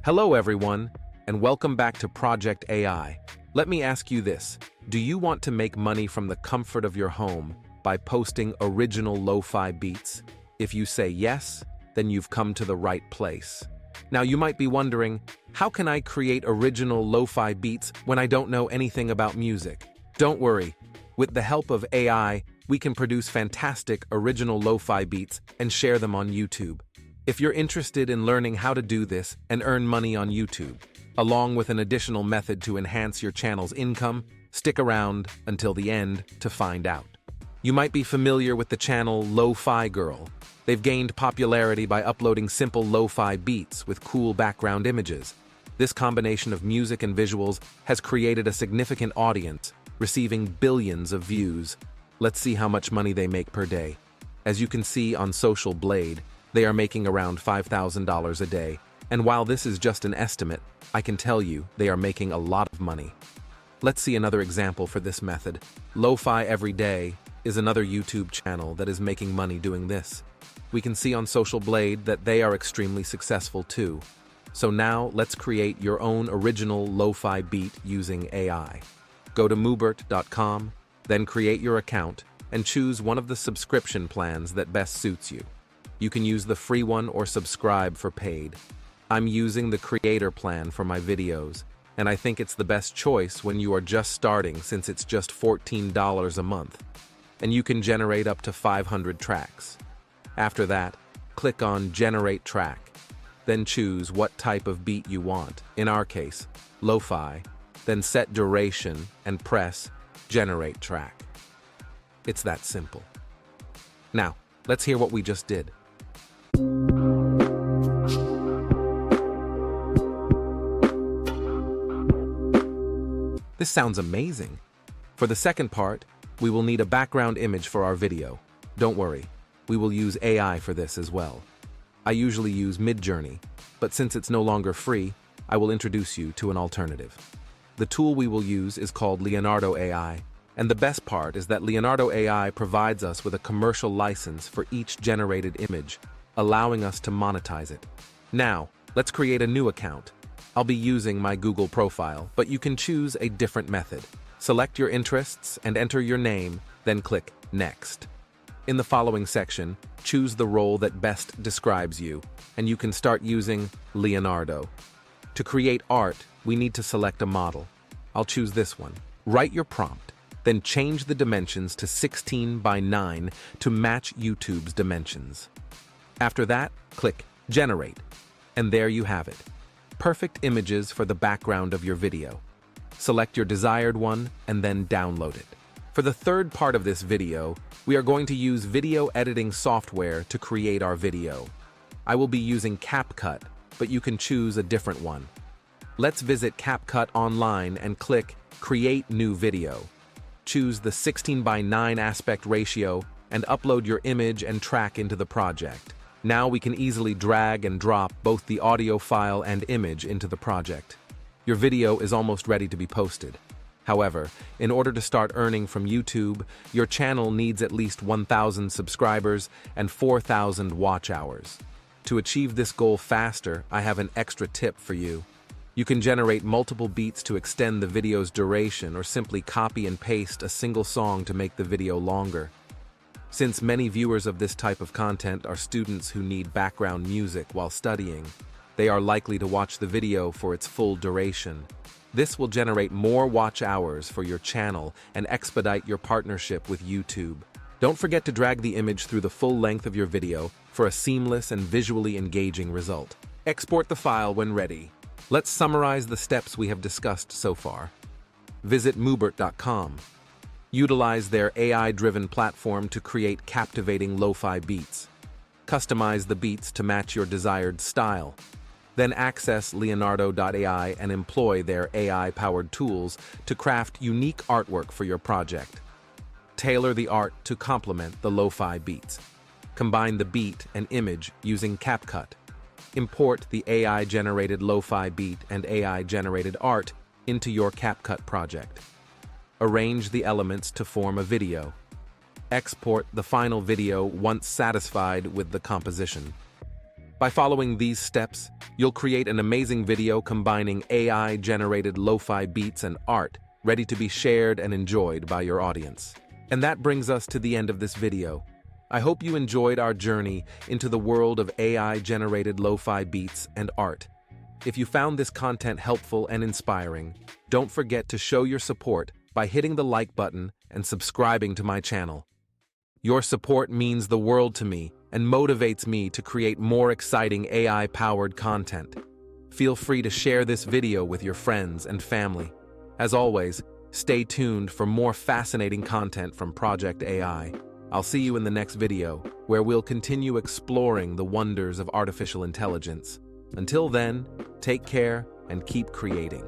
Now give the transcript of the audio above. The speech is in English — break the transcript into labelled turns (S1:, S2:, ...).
S1: Hello everyone, and welcome back to Project AI. Let me ask you this. Do you want to make money from the comfort of your home by posting original lo-fi beats? If you say yes, then you've come to the right place. Now you might be wondering, how can I create original lo-fi beats when I don't know anything about music? Don't worry. With the help of AI, we can produce fantastic original lo-fi beats and share them on YouTube. If you're interested in learning how to do this and earn money on YouTube, along with an additional method to enhance your channel's income, stick around until the end to find out. You might be familiar with the channel Lo-Fi Girl. They've gained popularity by uploading simple lo-fi beats with cool background images. This combination of music and visuals has created a significant audience, receiving billions of views. Let's see how much money they make per day. As you can see on Social Blade, they are making around $5,000 a day, and while this is just an estimate, I can tell you they are making a lot of money. Let's see another example for this method. Lo-Fi Every Day is another YouTube channel that is making money doing this. We can see on Social Blade that they are extremely successful too. So now let's create your own original lo-fi beat using AI. Go to moobert.com, then create your account, and choose one of the subscription plans that best suits you. You can use the free one or subscribe for paid. I'm using the creator plan for my videos, and I think it's the best choice when you are just starting since it's just $14 a month, and you can generate up to 500 tracks. After that, click on Generate Track, then choose what type of beat you want, in our case, lo-fi, then set duration and press Generate Track. It's that simple. Now, let's hear what we just did. This sounds amazing. For the second part, we will need a background image for our video. Don't worry, we will use AI for this as well. I usually use Midjourney, but since it's no longer free, I will introduce you to an alternative. The tool we will use is called Leonardo AI, and the best part is that Leonardo AI provides us with a commercial license for each generated image, allowing us to monetize it. Now, let's create a new account. I'll be using my Google profile, but you can choose a different method. Select your interests and enter your name, then click Next. In the following section, choose the role that best describes you, and you can start using Leonardo. To create art, we need to select a model. I'll choose this one. Write your prompt, then change the dimensions to 16 by 9 to match YouTube's dimensions. After that, click Generate, and there you have it. Perfect images for the background of your video. Select your desired one and then download it. For the third part of this video, we are going to use video editing software to create our video. I will be using CapCut, but you can choose a different one. Let's visit CapCut online and click Create New Video. Choose the 16 by 9 aspect ratio and upload your image and track into the project. Now we can easily drag and drop both the audio file and image into the project. Your video is almost ready to be posted. However, in order to start earning from YouTube, your channel needs at least 1,000 subscribers and 4,000 watch hours. To achieve this goal faster, I have an extra tip for you. You can generate multiple beats to extend the video's duration or simply copy and paste a single song to make the video longer. Since many viewers of this type of content are students who need background music while studying, they are likely to watch the video for its full duration. This will generate more watch hours for your channel and expedite your partnership with YouTube. Don't forget to drag the image through the full length of your video for a seamless and visually engaging result. Export the file when ready. Let's summarize the steps we have discussed so far. Visit moobert.com. Utilize their AI-driven platform to create captivating lo-fi beats. Customize the beats to match your desired style. Then access Leonardo.ai and employ their AI-powered tools to craft unique artwork for your project. Tailor the art to complement the lo-fi beats. Combine the beat and image using CapCut. Import the AI-generated lo-fi beat and AI-generated art into your CapCut project. Arrange the elements to form a video. Export the final video once satisfied with the composition. By following these steps, you'll create an amazing video combining AI-generated lo-fi beats and art, ready to be shared and enjoyed by your audience. And that brings us to the end of this video. I hope you enjoyed our journey into the world of AI-generated lo-fi beats and art. If you found this content helpful and inspiring, don't forget to show your support by hitting the like button and subscribing to my channel. Your support means the world to me and motivates me to create more exciting AI-powered content. Feel free to share this video with your friends and family. As always, stay tuned for more fascinating content from Project AI. I'll see you in the next video, where we'll continue exploring the wonders of artificial intelligence. Until then, take care and keep creating.